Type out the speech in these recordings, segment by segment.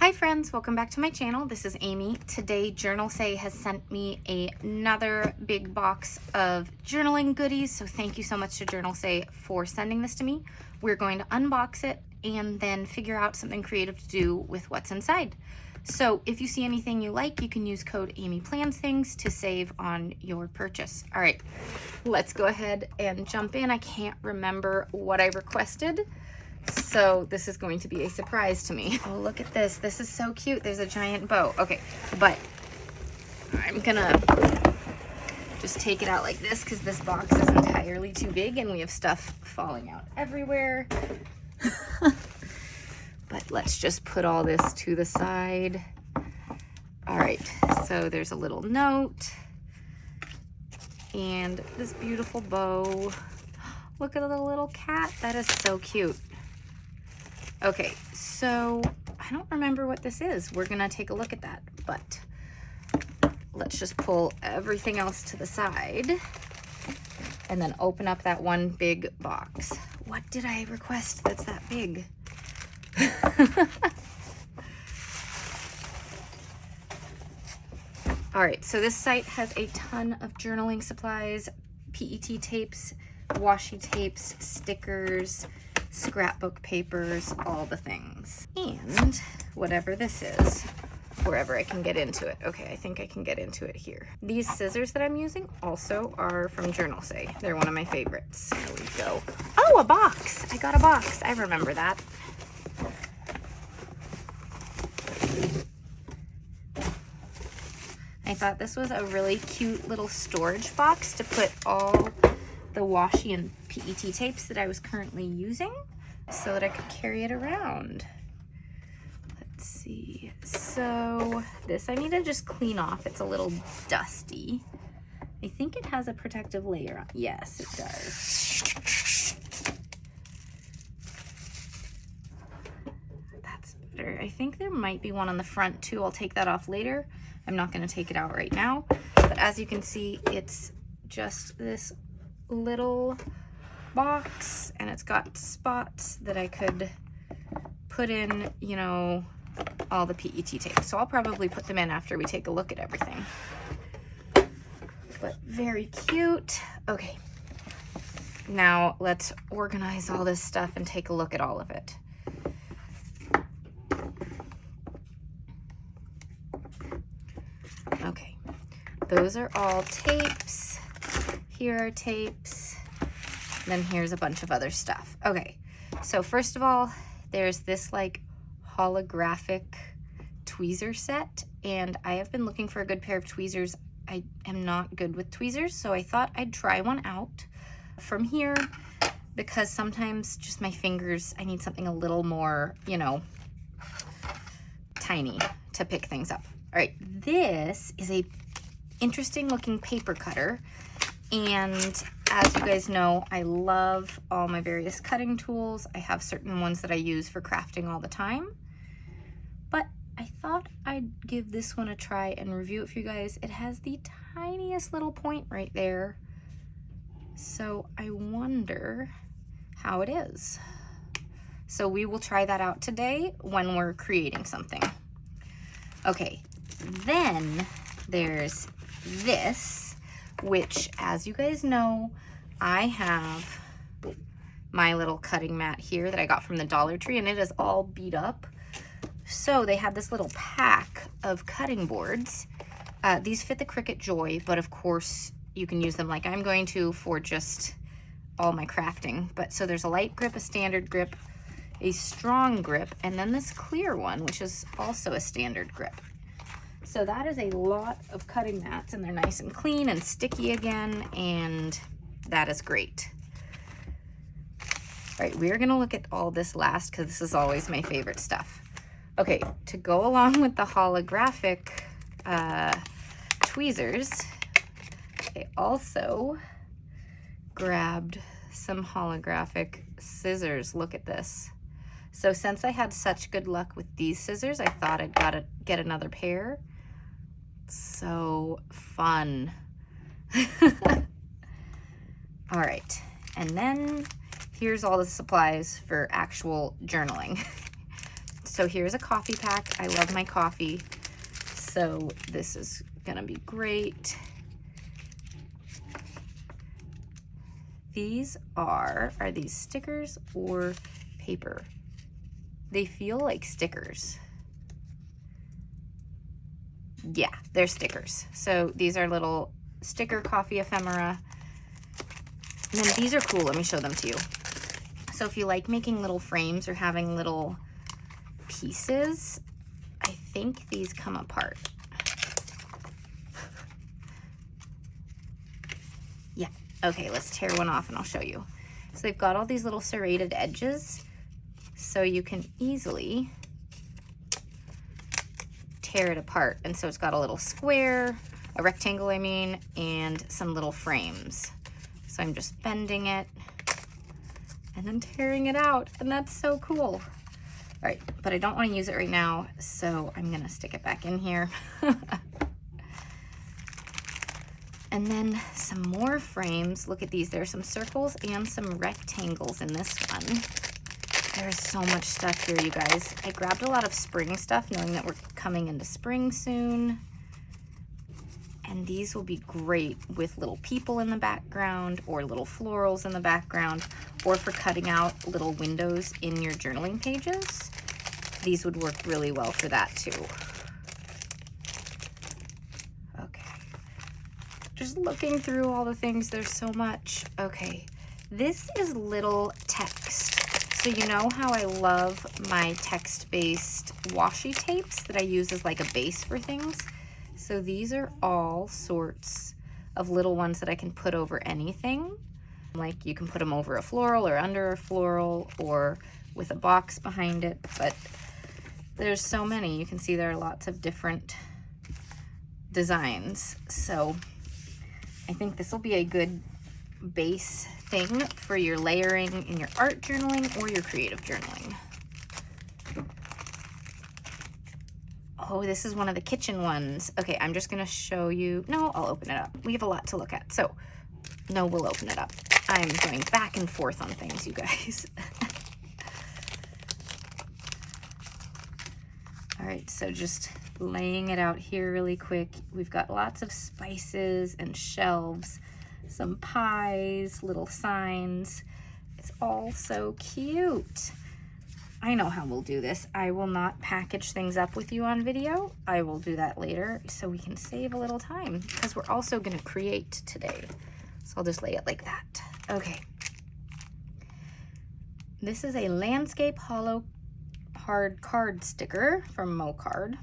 Hi friends, welcome back to my channel. This is Amy. Today Journalsay has sent me another big box of journaling goodies, so thank you so much to Journalsay for sending this to me. We're going to unbox it and then figure out something creative to do with what's inside. So if you see anything you like, you can use code AmyPlansThings to save on your purchase. All right, let's go ahead and jump in. I can't remember what I requested, so this is going to be a surprise to me. Oh, look at this. This is so cute. There's a giant bow. Okay, but I'm gonna just take it out like this because this box is entirely too big and we have stuff falling out everywhere. But let's just put all this to the side. All right, so there's a little note and this beautiful bow. Look at the little cat. That is so cute. Okay, so I don't remember what this is. We're gonna take a look at that, but let's just pull everything else to the side and then open up that one big box. What did I request that's that big? All right, so this site has a ton of journaling supplies, PET tapes, washi tapes, stickers, scrapbook papers, all the things. And whatever this is, wherever I can get into it. Okay, I think I can get into it here. These scissors that I'm using also are from Journalsay. They're one of my favorites. There we go. Oh, a box. I got a box. I remember that. I thought this was a really cute little storage box to put all the washi and PET tapes that I was currently using so that I could carry it around. Let's see. So this I need to just clean off. It's a little dusty. I think it has a protective layer on. Yes, it does. That's better. I think there might be one on the front too. I'll take that off later. I'm not going to take it out right now. But as you can see, it's just this little box and it's got spots that I could put in, you know, all the PET tape. So I'll probably put them in after we take a look at everything. But very cute. Okay, now let's organize all this stuff and take a look at all of it. Okay, those are all tapes. Here are tapes. Then here's a bunch of other stuff. Okay, so first of all, there's this like holographic tweezer set, and I have been looking for a good pair of tweezers. I am not good with tweezers, so I thought I'd try one out from here because sometimes just my fingers, I need something a little more, you know, tiny to pick things up. All right, this is a interesting looking paper cutter, and as you guys know, I love all my various cutting tools. I have certain ones that I use for crafting all the time, but I thought I'd give this one a try and review it for you guys. It has the tiniest little point right there, so I wonder how it is. So we will try that out today when we're creating something. Okay, then there's this, which, as you guys know, I have my little cutting mat here that I got from the Dollar Tree, and it is all beat up. So they had this little pack of cutting boards. These fit the Cricut Joy, but of course you can use them like I'm going to for just all my crafting. But so there's a light grip, a standard grip, a strong grip, and then this clear one, which is also a standard grip. So that is a lot of cutting mats, and they're nice and clean and sticky again, and that is great. All right, we're gonna look at all this last because this is always my favorite stuff. Okay, to go along with the holographic tweezers, I also grabbed some holographic scissors. Look at this. So since I had such good luck with these scissors, I thought I'd gotta get another pair. So fun. All right, and then here's all the supplies for actual journaling. So here's a coffee pack. I love my coffee, so this is gonna be great. These are these stickers or paper? They feel like stickers. Yeah, they're stickers. So these are little sticker coffee ephemera. And then these are cool. Let me show them to you. So if you like making little frames or having little pieces, I think these come apart. Yeah. Okay, let's tear one off and I'll show you. So they've got all these little serrated edges, so you can easily tear it apart. And so it's got a little square, a rectangle I mean, and some little frames. So I'm just bending it and then tearing it out, and that's so cool. All right, but I don't want to use it right now, so I'm gonna stick it back in here. And then some more frames. Look at these. There are some circles and some rectangles in this one. There's so much stuff here, you guys. I grabbed a lot of spring stuff, knowing that we're coming into spring soon. And these will be great with little people in the background, or little florals in the background, or for cutting out little windows in your journaling pages. These would work really well for that too. Just looking through all the things, there's so much. Okay, this is little text. So you know how I love my text-based washi tapes that I use as like a base for things? So these are all sorts of little ones that I can put over anything. Like you can put them over a floral or under a floral or with a box behind it, but there's so many. You can see there are lots of different designs. So I think this will be a good base thing for your layering in your art journaling or your creative journaling. Oh, this is one of the kitchen ones. Okay, I'm just gonna show you. No, I'll open it up. We have a lot to look at. So, no, we'll open it up. I'm going back and forth on things, you guys. All right, so just laying it out here really quick. We've got lots of spices and shelves, some pies, little signs. It's all so cute. I know how we'll do this. I will not package things up with you on video. I will do that later so we can save a little time, because we're also gonna create today. So I'll just lay it like that. Okay. This is a landscape hollow hard card sticker from MoCard,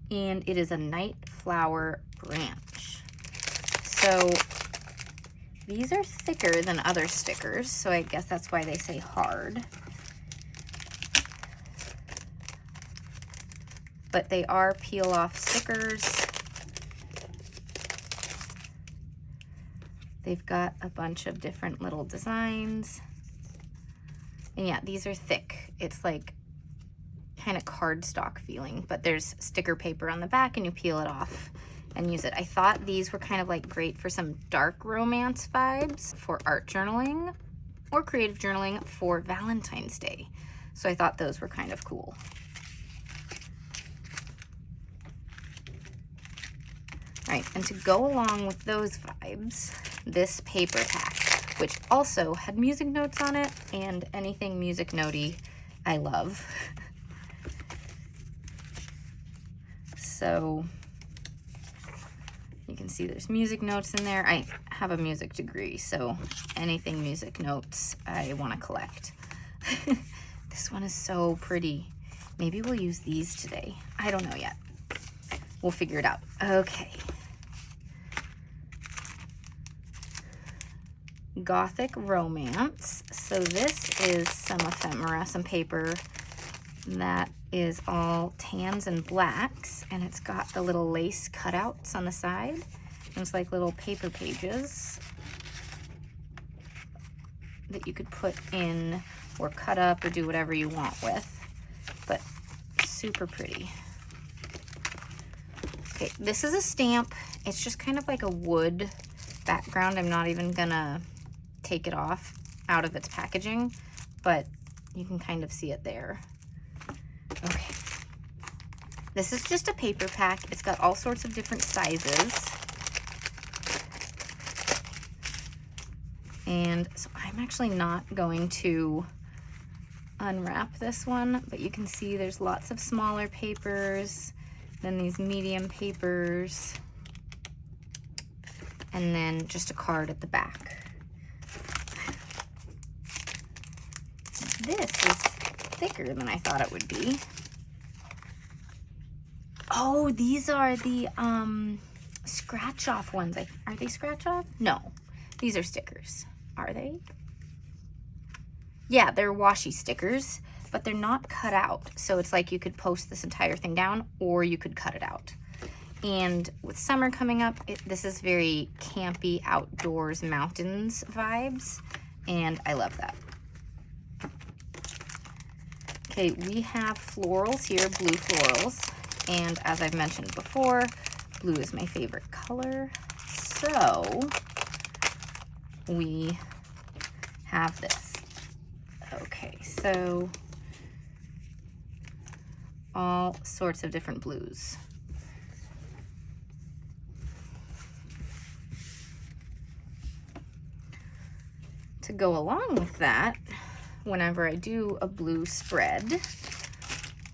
and it is a night flower branch. So these are thicker than other stickers, so I guess that's why they say hard. But they are peel off stickers. They've got a bunch of different little designs. And yeah, these are thick. It's like kind of cardstock feeling, but there's sticker paper on the back and you peel it off and use it. I thought these were kind of like great for some dark romance vibes for art journaling or creative journaling for Valentine's Day. So I thought those were kind of cool. All right, and to go along with those vibes, this paper pack, which also had music notes on it, and anything music notey I love. So you can see there's music notes in there. I have a music degree, so anything music notes I want to collect. This one is so pretty. Maybe we'll use these today. I don't know yet. We'll figure it out. Okay. Gothic Romance. So this is some ephemera, some paper that is all tans and blacks, and it's got the little lace cutouts on the side. And it's like little paper pages that you could put in or cut up or do whatever you want with, but super pretty. Okay, this is a stamp. It's just kind of like a wood background. I'm not even gonna take it off out of its packaging, but you can kind of see it there. This is just a paper pack. It's got all sorts of different sizes. And so I'm actually not going to unwrap this one, but you can see there's lots of smaller papers, then these medium papers, and then just a card at the back. This is thicker than I thought it would be. Oh, these are the scratch off ones. Are they scratch off? No, these are stickers. Are they? Yeah, they're washi stickers, but they're not cut out. So it's like you could post this entire thing down or you could cut it out. And with summer coming up, this is very campy, outdoors, mountains vibes, and I love that. Okay, we have florals here, blue florals, and as I've mentioned before, blue is my favorite color, so we have this. Okay, so all sorts of different blues. To go along with that, whenever I do a blue spread,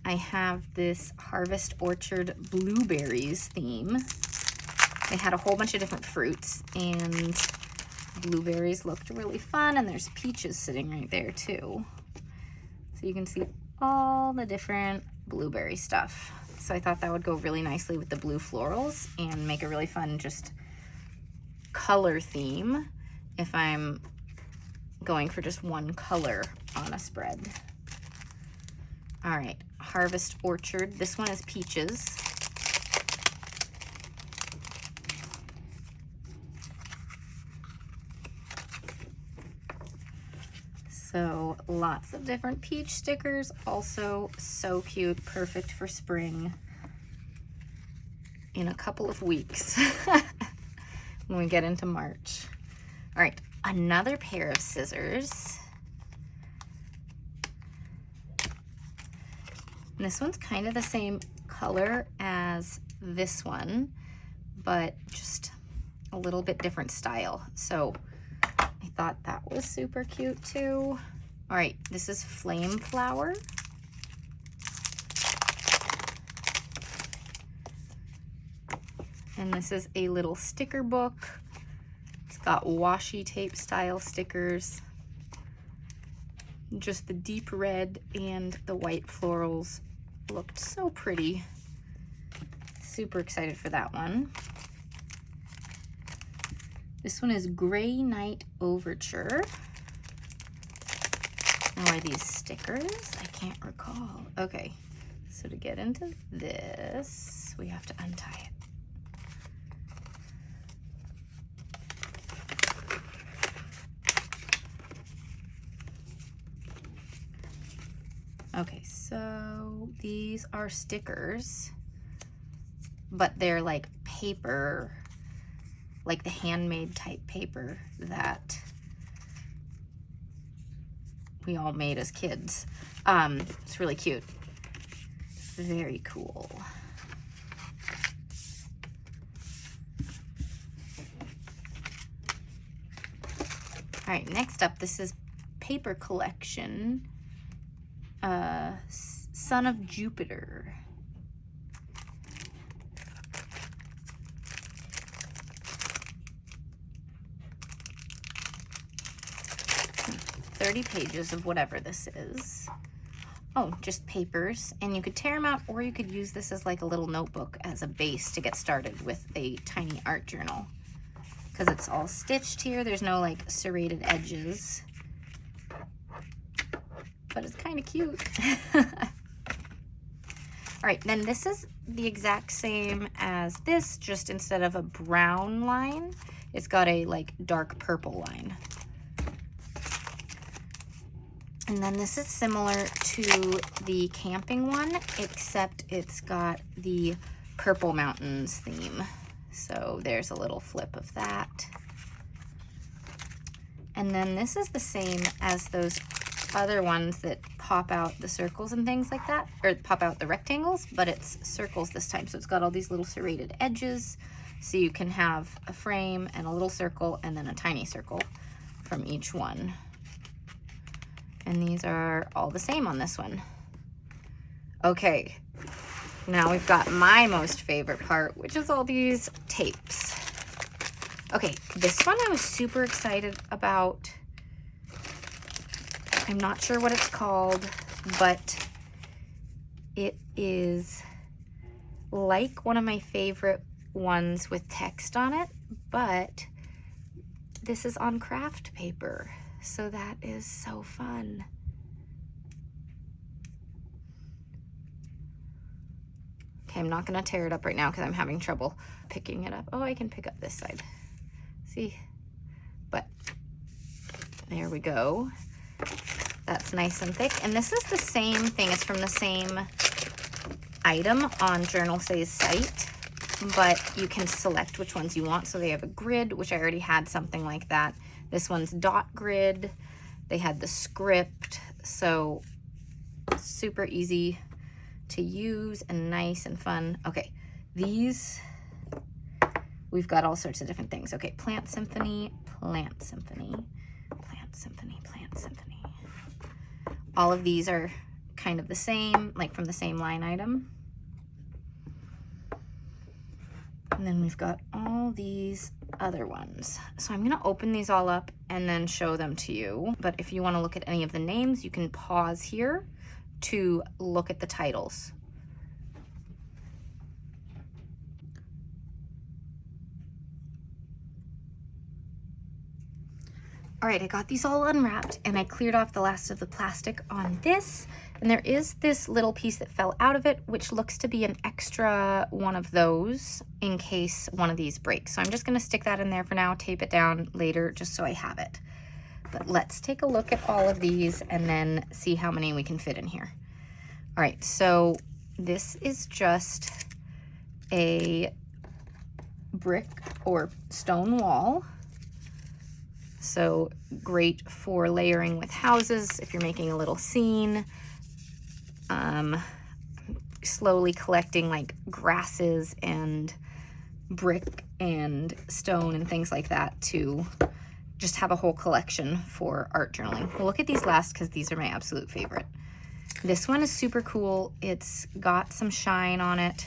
I have this Harvest Orchard blueberries theme. They had a whole bunch of different fruits, and blueberries looked really fun, and there's peaches sitting right there too. So you can see all the different blueberry stuff. So I thought that would go really nicely with the blue florals and make a really fun just color theme if I'm going for just one color on a spread. All right, Harvest Orchard. This one is peaches. So lots of different peach stickers, also so cute, perfect for spring in a couple of weeks when we get into March. All right, another pair of scissors. And this one's kind of the same color as this one, but just a little bit different style. So I thought that was super cute too. All right, this is Flame Flower. And this is a little sticker book. It's got washi tape style stickers. Just the deep red and the white florals looked so pretty. Super excited for that one. This one is Gray Night Overture. Now, are these stickers? I can't recall. Okay, so to get into this, we have to untie it. Okay, so these are stickers, but they're like paper, like the handmade type paper that we all made as kids. It's really cute. Very cool. All right, next up, this is Paper Collection. Son of Jupiter. Hmm, 30 pages of whatever this is. Oh, just papers, and you could tear them out, or you could use this as like a little notebook as a base to get started with a tiny art journal, because it's all stitched here. There's no like serrated edges, but it's kind of cute. All right, then this is the exact same as this, just instead of a brown line, it's got a like dark purple line. And then this is similar to the camping one, except it's got the Purple Mountains theme. So there's a little flip of that. And then this is the same as those other ones that pop out the circles and things like that, or pop out the rectangles, but it's circles this time. So it's got all these little serrated edges, so you can have a frame and a little circle and then a tiny circle from each one. And these are all the same on this one. Okay, now we've got my most favorite part, which is all these tapes. Okay, this one I was super excited about. I'm not sure what it's called, but it is like one of my favorite ones with text on it, but this is on craft paper, so that is so fun. Okay, I'm not gonna tear it up right now because I'm having trouble picking it up. Oh, I can pick up this side. See? But there we go. That's nice and thick. And this is the same thing. It's from the same item on Journalsay's site, but you can select which ones you want. So they have a grid, which I already had something like that. This one's dot grid. They had the script. So super easy to use and nice and fun. Okay, these, we've got all sorts of different things. Okay, Plant Symphony, Plant Symphony, Plant Symphony, Plant Symphony. All of these are kind of the same, like from the same line item. And then we've got all these other ones. So I'm gonna open these all up and then show them to you. But if you wanna look at any of the names, you can pause here to look at the titles. All right, I got these all unwrapped and I cleared off the last of the plastic on this. And there is this little piece that fell out of it, which looks to be an extra one of those in case one of these breaks. So I'm just gonna stick that in there for now, tape it down later, just so I have it. But let's take a look at all of these and then see how many we can fit in here. All right, so this is just a brick or stone wall. So great for layering with houses if you're making a little scene. Slowly collecting like grasses and brick and stone and things like that to just have a whole collection for art journaling. We'll look at these last because these are my absolute favorite. This one is super cool. It's got some shine on it.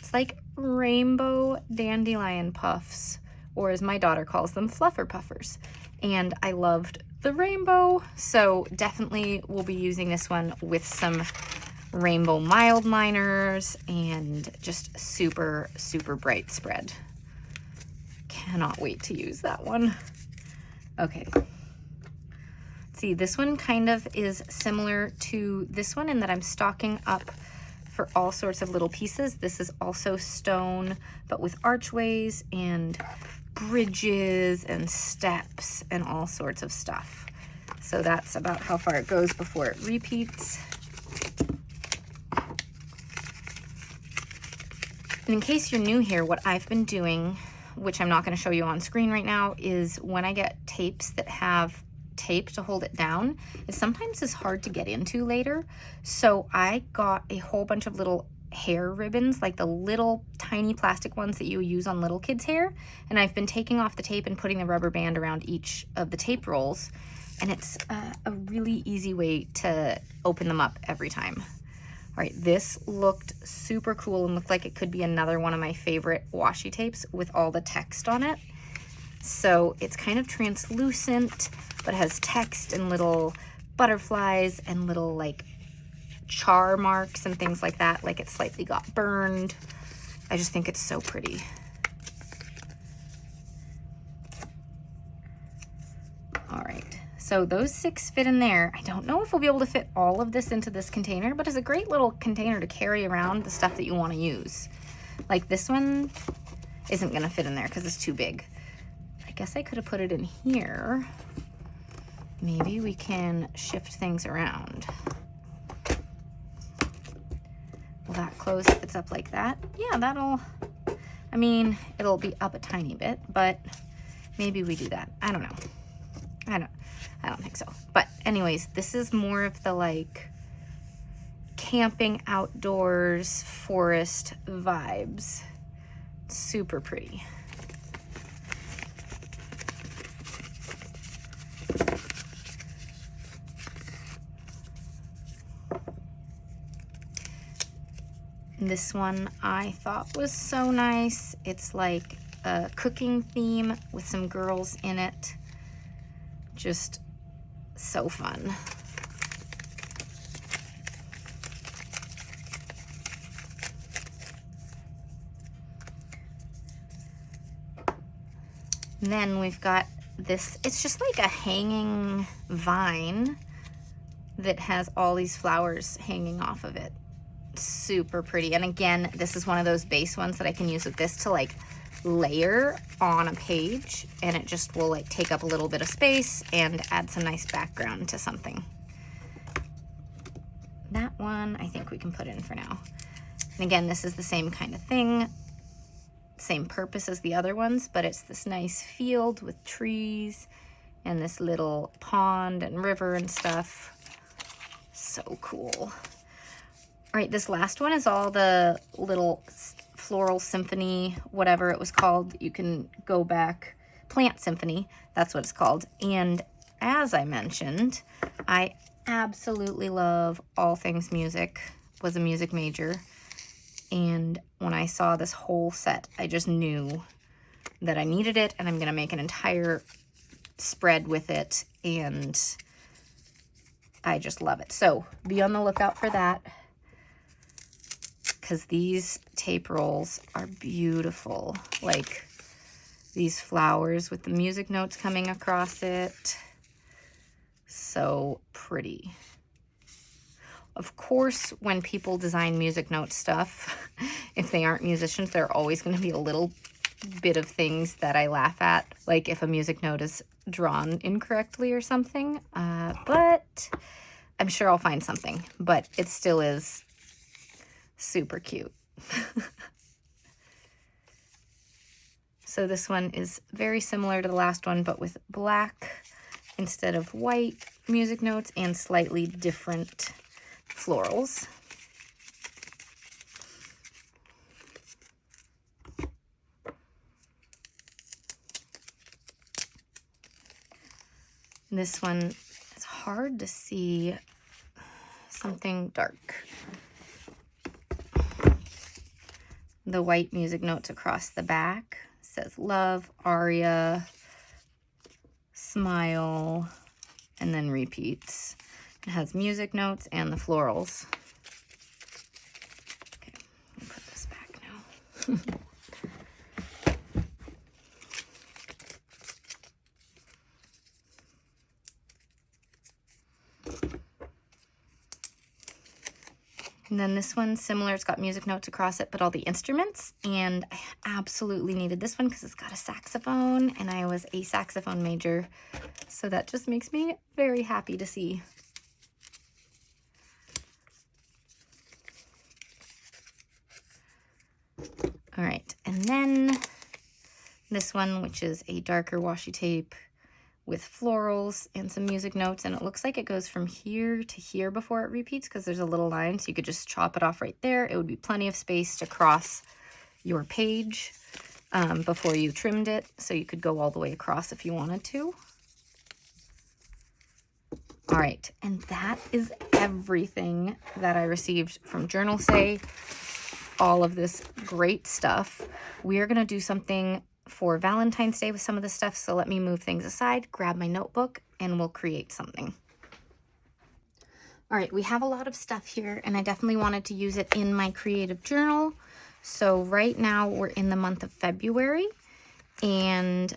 It's like rainbow dandelion puffs, or as my daughter calls them, fluffer puffers. And I loved the rainbow, so definitely we'll be using this one with some rainbow mild liners and just super, super bright spread. Cannot wait to use that one. Okay. See, this one kind of is similar to this one in that I'm stocking up for all sorts of little pieces. This is also stone, but with archways and bridges and steps and all sorts of stuff. So that's about how far it goes before it repeats. And in case you're new here, what I've been doing, which I'm not going to show you on screen right now, is when I get tapes that have tape to hold it down, it sometimes is hard to get into later. So I got a whole bunch of little hair ribbons, like the little tiny plastic ones that you use on little kids' hair, and I've been taking off the tape and putting the rubber band around each of the tape rolls, and it's a really easy way to open them up every time. All right, this looked super cool and looked like it could be another one of my favorite washi tapes with all the text on it. So it's kind of translucent, but has text and little butterflies and little like char marks and things like that, like it slightly got burned. I just think it's so pretty. All right, so those 6 fit in there. I don't know if we'll be able to fit all of this into this container, but it's a great little container to carry around the stuff that you want to use. Like this one isn't gonna fit in there because it's too big. I guess I could have put it in here. Maybe we can shift things around. Will that close if it's up like that? Yeah, that'll, I mean, it'll be up a tiny bit, but maybe we do that. I don't know. I don't think so. But anyways, this is more of the like camping outdoors forest vibes. Super pretty. This one I thought was so nice. It's like a cooking theme with some girls in it. Just so fun. And then we've got this, it's just like a hanging vine that has all these flowers hanging off of it. Super pretty. And again, this is one of those base ones that I can use with this to like layer on a page, and it just will like take up a little bit of space and add some nice background to something. That one I think we can put in for now. And again, this is the same kind of thing, same purpose as the other ones, but it's this nice field with trees and this little pond and river and stuff. So cool. All right, this last one is all the little floral symphony, whatever it was called. You can go back, plant symphony, that's what it's called. And as I mentioned, I absolutely love all things music, was a music major. And when I saw this whole set, I just knew that I needed it, and I'm gonna make an entire spread with it, and I just love it. So be on the lookout for that, because these tape rolls are beautiful. Like these flowers with the music notes coming across it. So pretty. Of course, when people design music note stuff, if they aren't musicians, there are always going to be a little bit of things that I laugh at, like if a music note is drawn incorrectly or something. But I'm sure I'll find something, but it still is super cute. So this one is very similar to the last one, but with black instead of white music notes and slightly different florals. This one, it's hard to see, something dark. The white music notes across the back says love, aria, smile, and then repeats. It has music notes and the florals. Okay, I'll put this back now. And then this one's similar. It's got music notes across it, but all the instruments. And I absolutely needed this one because it's got a saxophone, and I was a saxophone major. So that just makes me very happy to see. All right, and then this one, which is a darker washi tape with florals and some music notes, and it looks like it goes from here to here before it repeats because there's a little line, so you could just chop it off right there. It would be plenty of space to cross your page before you trimmed it, so you could go all the way across if you wanted to. All right, and that is everything that I received from Journalsay. All of this great stuff. We are gonna do something for Valentine's Day with some of the stuff, so let me move things aside, grab my notebook, and we'll create something. All right, we have a lot of stuff here, and I definitely wanted to use it in my creative journal. So right now we're in the month of February, and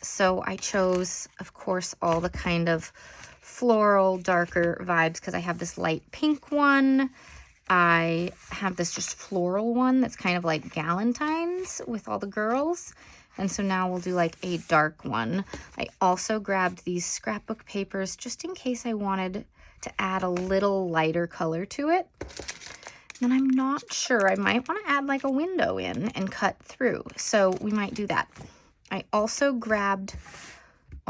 so I chose, of course, all the kind of floral, darker vibes because I have this light pink one. I have this just floral one that's kind of like Galentine's with all the girls. And so now we'll do like a dark one. I also grabbed these scrapbook papers just in case I wanted to add a little lighter color to it. And I'm not sure, I might want to add like a window in and cut through. So we might do that. I also grabbed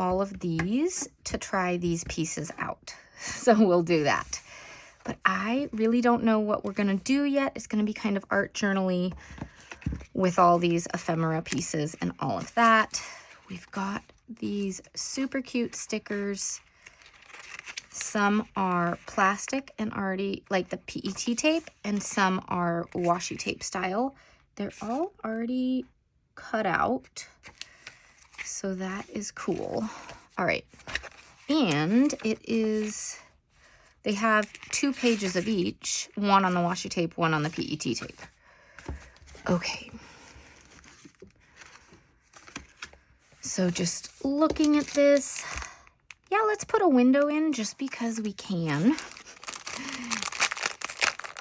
all of these to try these pieces out. So we'll do that. But I really don't know what we're gonna do yet. It's gonna be kind of art journal-y with all these ephemera pieces and all of that. We've got these super cute stickers. Some are plastic and already like the PET tape, and some are washi tape style. They're all already cut out, so that is cool. All right, and they have 2 pages of each, one on the washi tape, one on the PET tape. Okay. So just looking at this, yeah, let's put a window in just because we can.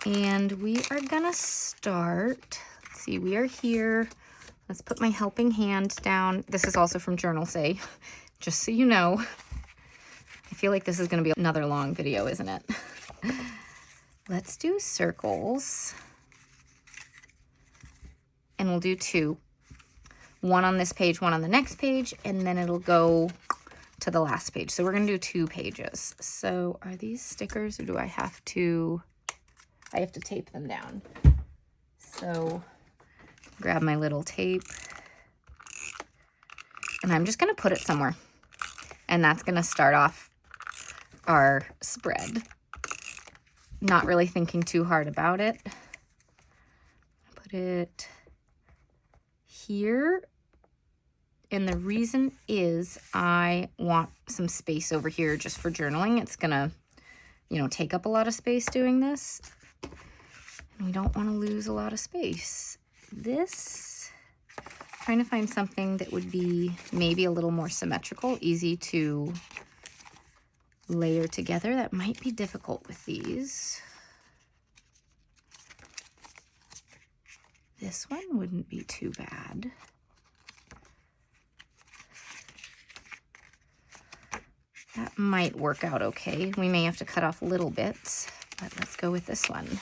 And we are gonna start, let's see, we are here. Let's put my helping hand down. This is also from Journalsay, just so you know. I feel like this is gonna be another long video, isn't it? Let's do circles. And we'll do 2. One on this page, one on the next page, and then it'll go to the last page. So we're gonna do 2 pages. So are these stickers, or do I have to tape them down? So grab my little tape, and I'm just gonna put it somewhere. And that's gonna start off our spread. Not really thinking too hard about it. Put it here, and the reason is I want some space over here just for journaling. It's gonna, take up a lot of space doing this, and we don't want to lose a lot of space. Trying to find something that would be maybe a little more symmetrical, easy to layer together. That might be difficult with these. This one wouldn't be too bad. That might work out okay. We may have to cut off little bits, but let's go with this one.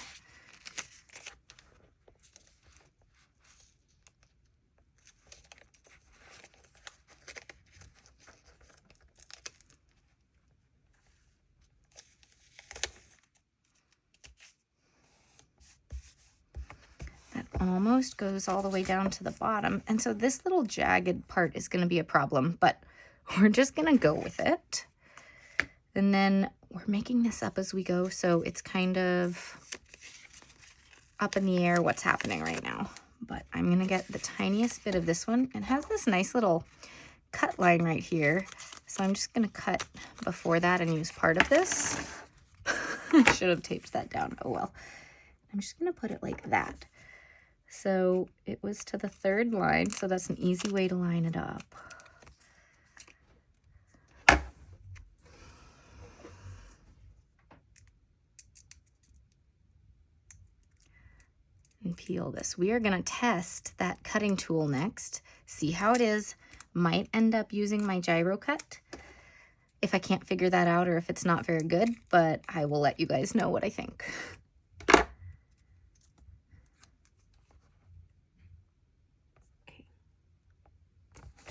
Almost goes all the way down to the bottom, and so this little jagged part is going to be a problem, but we're just going to go with it. And then we're making this up as we go, so it's kind of up in the air what's happening right now. But I'm going to get the tiniest bit of this one. It has this nice little cut line right here, so I'm just going to cut before that and use part of this. I should have taped that down. Oh well. I'm just going to put it like that. So it was to the 3rd line, so that's an easy way to line it up. And peel this. We are going to test that cutting tool next, see how it is. Might end up using my gyro cut if I can't figure that out, or if it's not very good, but I will let you guys know what I think.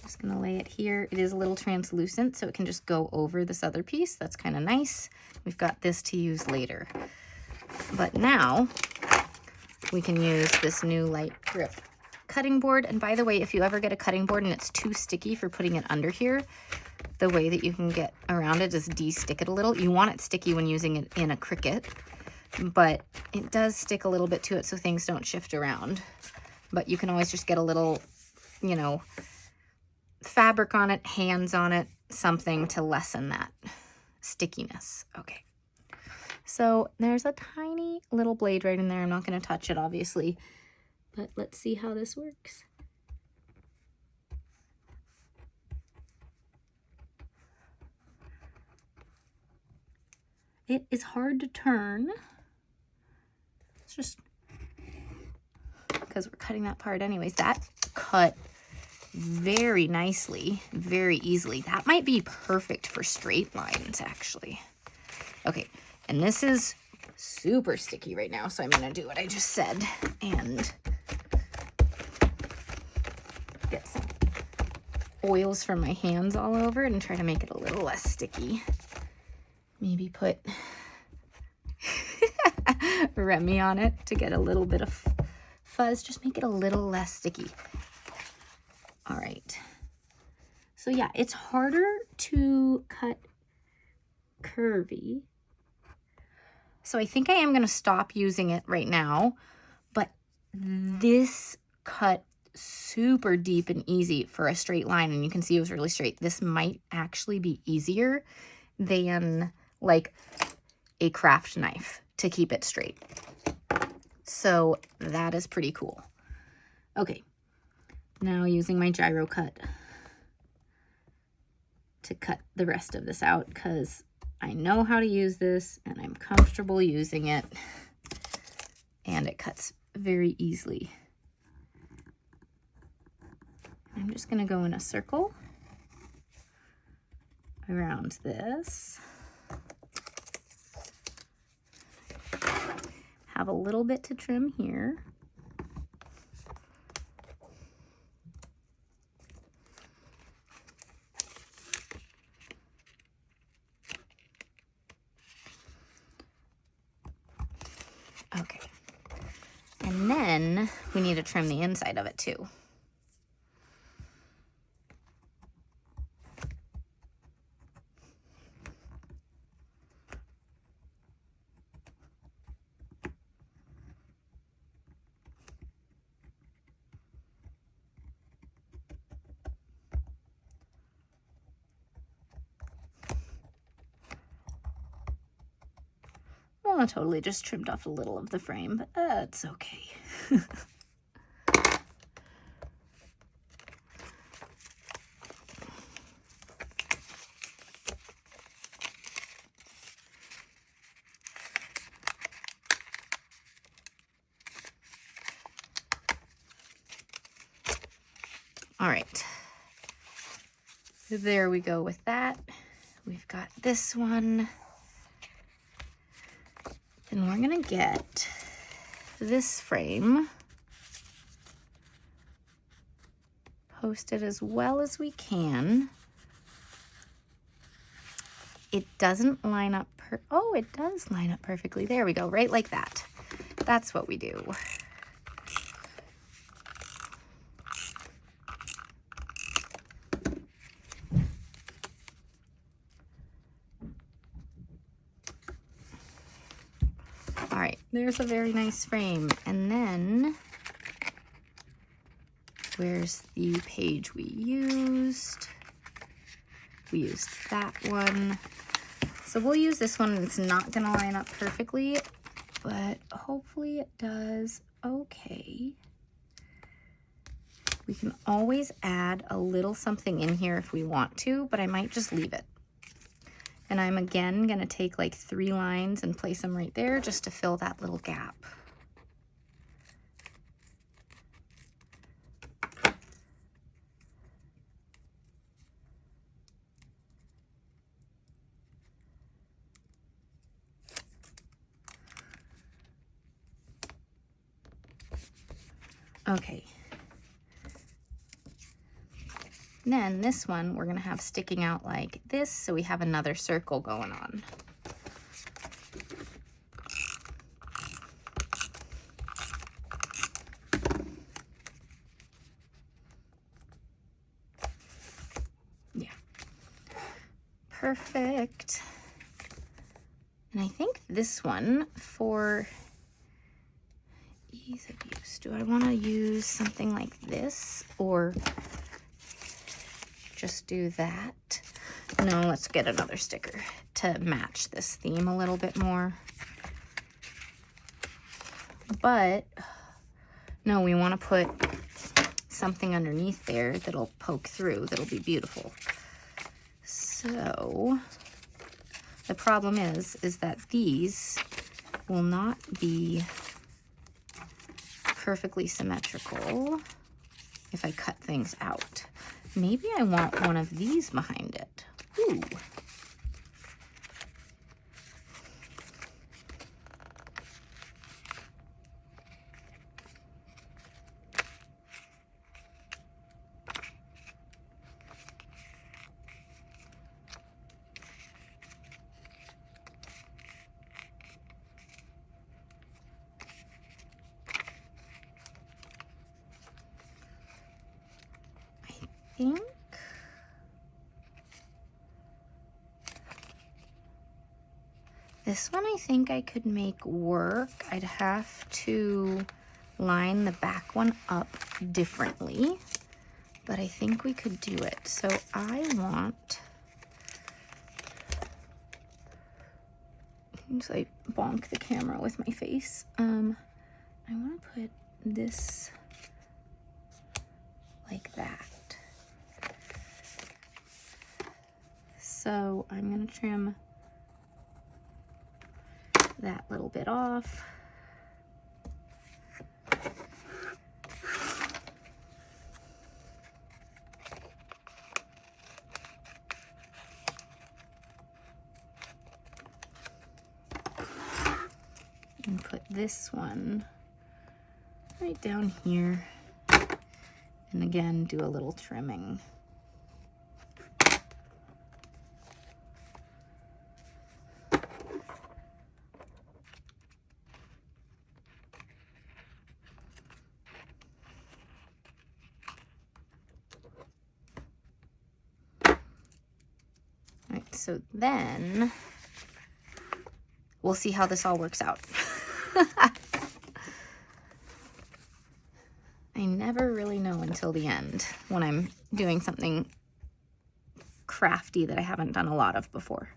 Just gonna lay it here. It is a little translucent, so it can just go over this other piece. That's kind of nice. We've got this to use later. But now we can use this new light grip cutting board. And by the way, if you ever get a cutting board and it's too sticky for putting it under here, the way that you can get around it is de-stick it a little. You want it sticky when using it in a Cricut, but it does stick a little bit to it so things don't shift around. But you can always just get a little, fabric on it, hands on it, something to lessen that stickiness. Okay, so there's a tiny little blade right in there. I'm not going to touch it, obviously, but let's see how this works. It is hard to turn. It's just because we're cutting that part anyways. That cut very nicely, very easily. That might be perfect for straight lines, actually. Okay, and this is super sticky right now, so I'm gonna do what I just said and get some oils from my hands all over and try to make it a little less sticky. Maybe put Remy on it to get a little bit of fuzz. Just make it a little less sticky. All right. So yeah, it's harder to cut curvy. So I think I am going to stop using it right now, but this cut super deep and easy for a straight line, and you can see it was really straight. This might actually be easier than like a craft knife to keep it straight. So that is pretty cool. Okay, now using my gyro cut to cut the rest of this out, because I know how to use this and I'm comfortable using it, and it cuts very easily. I'm just going to go in a circle around this. Have a little bit to trim here. Okay. And then we need to trim the inside of it too. Well, I totally just trimmed off a little of the frame, but it's okay. All right, there we go with that. We've got this one. Then we're gonna get this frame posted as well as we can. It doesn't line up oh, it does line up perfectly. There we go, right like that. That's what we do. All right, there's a very nice frame. And then where's the page we used? We used that one. So we'll use this one. It's not gonna line up perfectly, but hopefully it does okay. We can always add a little something in here if we want to, but I might just leave it. And I'm again gonna take like 3 lines and place them right there just to fill that little gap. Okay. Then this one we're gonna have sticking out like this, so we have another circle going on. Yeah. Perfect. And I think this one, for ease of use, do I want to use something like this or just do that? No, let's get another sticker to match this theme a little bit more. But no, we want to put something underneath there that'll poke through, that'll be beautiful. So the problem is that these will not be perfectly symmetrical if I cut things out. Maybe I want one of these behind it. Ooh. think this one I could make work. I'd have to line the back one up differently, but I think we could do it. So I want, so I bonk the camera with my face. I want to put this like that. So I'm going to trim that little bit off. And put this one right down here. And again, do a little trimming. Right, so then we'll see how this all works out. I never really know until the end when I'm doing something crafty that I haven't done a lot of before.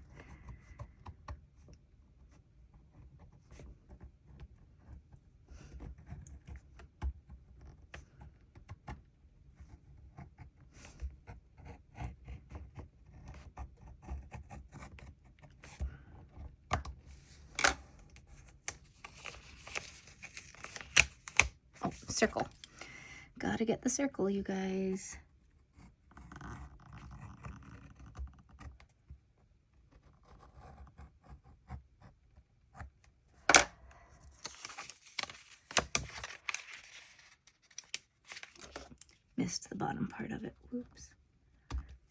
Oh, circle. Gotta get the circle, you guys. Missed the bottom part of it. Whoops.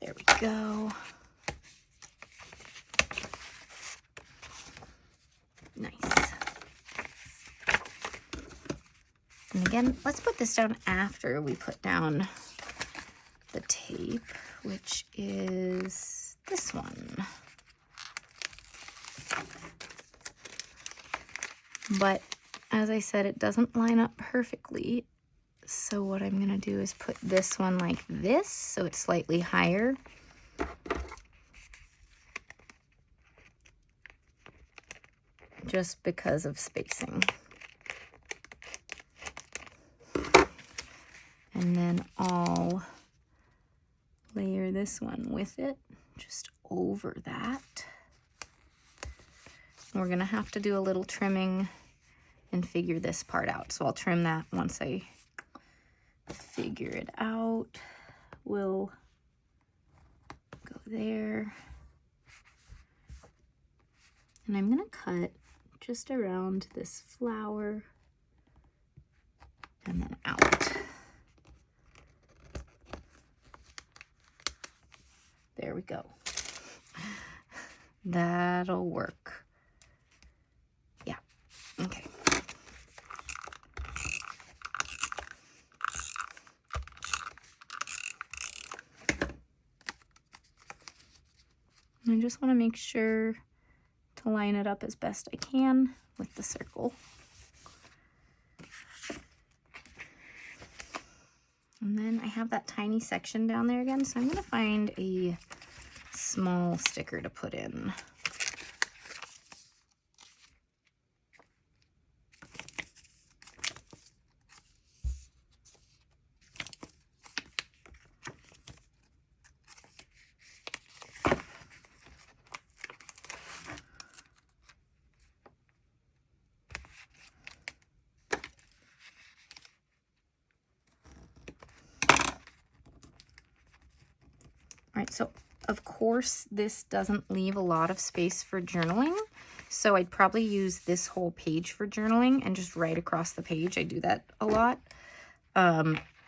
There we go. Nice. And again, let's put this down after we put down the tape, which is this one. But as I said, it doesn't line up perfectly. So what I'm gonna do is put this one like this, so it's slightly higher. Just because of spacing. And then I'll layer this one with it, just over that. We're gonna have to do a little trimming and figure this part out. So I'll trim that once I figure it out. We'll go there. And I'm gonna cut just around this flower and then out. There we go. That'll work. Yeah, okay. I just want to make sure to line it up as best I can with the circle. And then I have that tiny section down there again, so I'm going to find a small sticker to put in. All right, so of course this doesn't leave a lot of space for journaling, so I'd probably use this whole page for journaling and just write across the page. I do that a lot.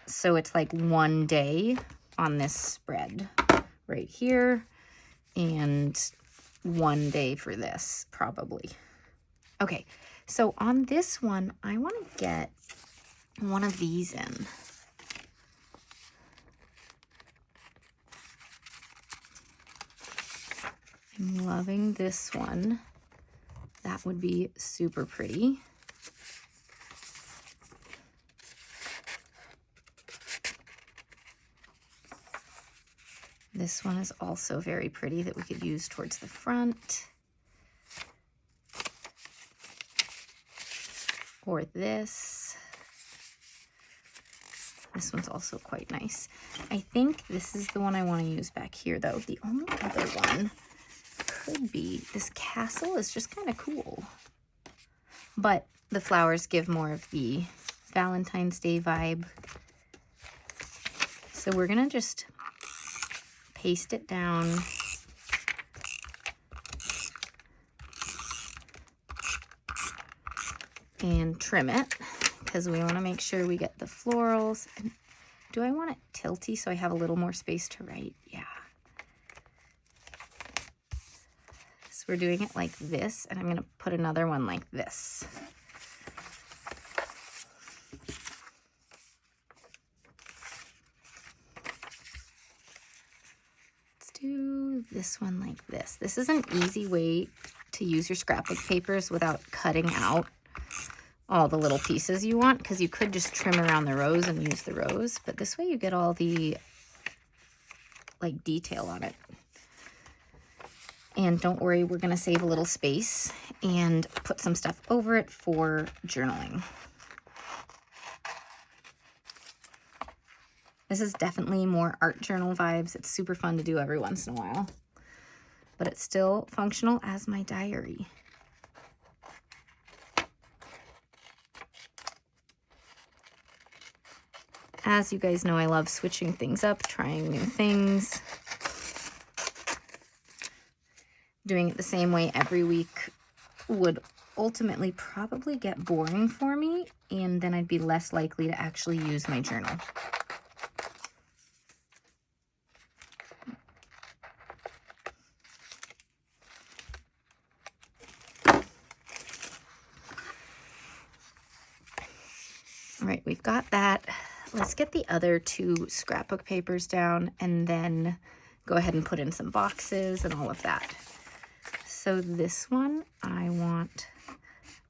So it's like one day on this spread right here and one day for this probably. Okay, so on this one, I want to get one of these in. I'm loving this one. That would be super pretty. This one is also very pretty that we could use towards the front. Or this. This one's also quite nice. I think this is the one I want to use back here though. The only other one could be, this castle is just kind of cool. But the flowers give more of the Valentine's Day vibe. So we're gonna just paste it down. And trim it, because we want to make sure we get the florals. And do I want it tilty so I have a little more space to write? Yeah. So we're doing it like this, and I'm going to put another one like this. Let's do this one like this. This is an easy way to use your scrapbook papers without cutting out all the little pieces you want, because you could just trim around the rows and use the rows, but this way you get all the like detail on it. And don't worry, we're going to save a little space and put some stuff over it for journaling. This is definitely more art journal vibes. It's super fun to do every once in a while, but it's still functional as my diary. As you guys know, I love switching things up, trying new things. Doing it the same way every week would ultimately probably get boring for me, and then I'd be less likely to actually use my journal. All right, we've got that. Let's get the other two scrapbook papers down and then go ahead and put in some boxes and all of that. So this one I'm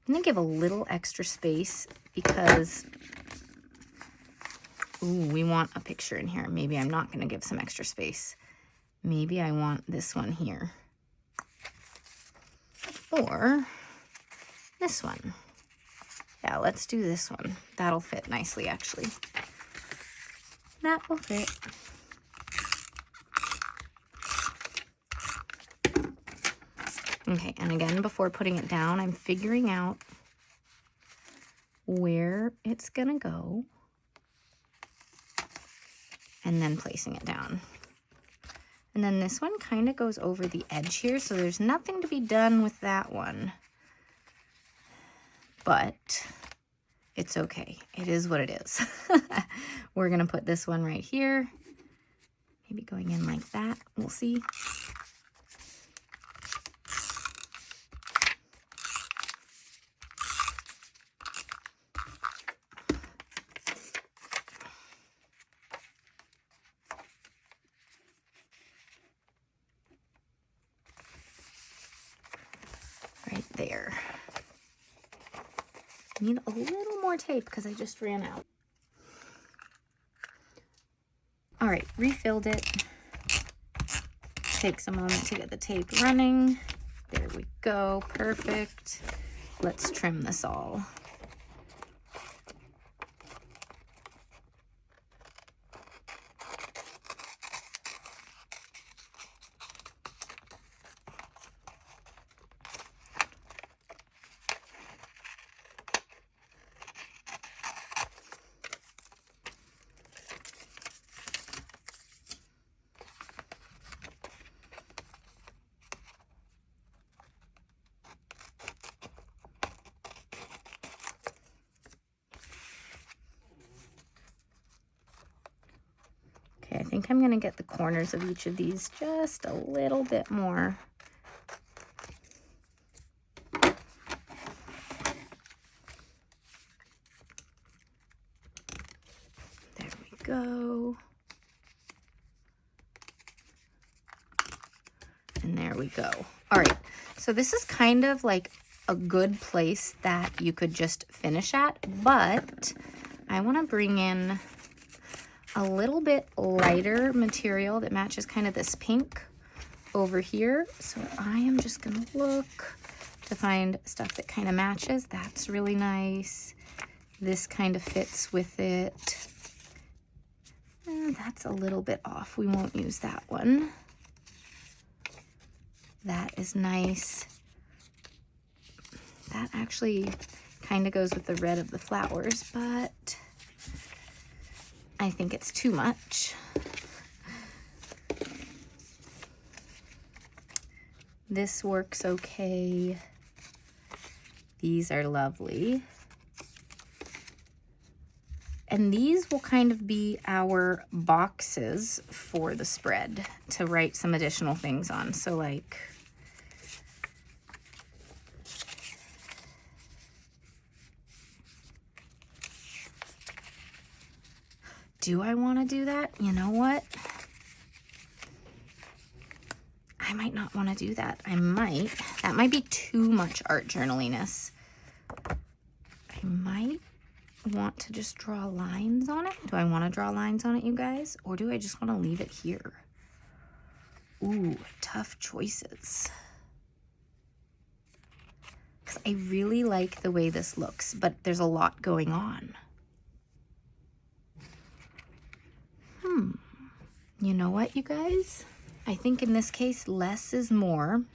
gonna give a little extra space because, ooh, we want a picture in here. Maybe I'm not gonna give some extra space. Maybe I want this one here. Or this one. Yeah, let's do this one. That'll fit nicely, actually. That will fit. Okay, and again, before putting it down, I'm figuring out where it's gonna go and then placing it down. And then this one kind of goes over the edge here, so there's nothing to be done with that one. But it's okay. It is what it is. We're going to put this one right here. Maybe going in like that. We'll see. Right there. Need a little more tape because I just ran out. All right, refilled it. Takes a moment to get the tape running. There we go, perfect. Let's trim this all. Okay, I think I'm going to get the corners of each of these just a little bit more. There we go. And there we we go. All right, so this is kind of like a good place that you could just finish at, but I want to bring in a little bit lighter material that matches kind of this pink over here. So I am just going to look to find stuff that kind of matches. That's really nice. This kind of fits with it. That's a little bit off. We won't use that one. That is nice. That actually kind of goes with the red of the flowers, but I think it's too much. This works okay. These are lovely. And these will kind of be our boxes for the spread to write some additional things on. So like, do I want to do that? You know what? I might not want to do that. I might. That might be too much art journaliness. I might want to just draw lines on it. Do I want to draw lines on it, you guys? Or do I just want to leave it here? Ooh, tough choices. Because I really like the way this looks, but there's a lot going on. You know what, you guys? I think in this case, less is more. And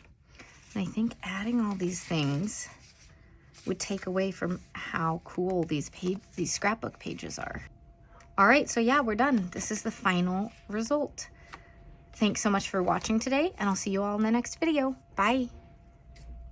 I think adding all these things would take away from how cool these scrapbook pages are. All right, so yeah, we're done. This is the final result. Thanks so much for watching today, and I'll see you all in the next video. Bye.